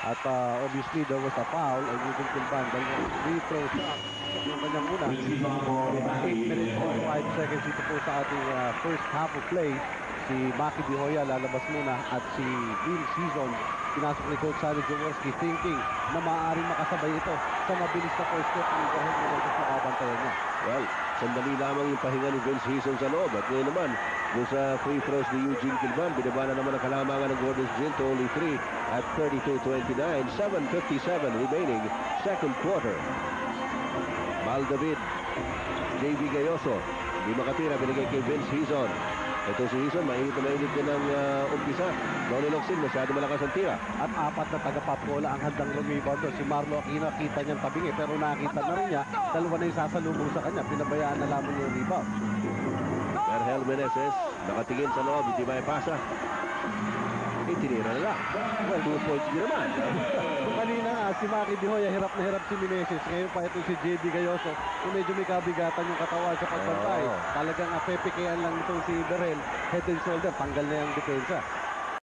At obviously, there was a foul on Eugene Kilban. Dalawang free throw shot yung kanyang una. 8 minutes and 5 seconds ito po sa ating first half of play. Si Maki Bihoya lalabas muna at si Bill Season pinasok ni Coach Sally Jaworski thinking na maaaring makasabay ito sa mabilis na first step ng dahil na sa kabantayan niya. Well, sandali lamang yung pahinga ni Vince Hison sa loob. At ngayon naman, doon sa free throws ni Eugene Kilban, binaba na naman ang kalamangan ng Gordon's Gin to only 3 at 32-29. 7:57 remaining second quarter. Mal David, JV Gayoso, hindi makatira, binigay kay Vince Hison. Ito si Hison, mainit din ng umpisa. Donnie Locsin, masyado malakas ang tira. At apat na taga-papola ang handang lumibon doon. Si Marlo Aquino, kita niyang tabingi pero nakita na rin niya, dalawa na yung sasalubong sa kanya. Pinabayaan na lamang yung rebound. Berhel Meneses, nakatingin sa loob, hindi may pasa. Itinira na lang. Well, 2 points din naman. Kanina si Maki Bihoya, hirap na hirap si Meneses. Ngayon pa ito si JD Gayoso. Kung medyo may kabigatan yung katawan sa pagbantay. Talagang pepikean lang itong si Berhel. Head and shoulder, tanggal na yung depensa.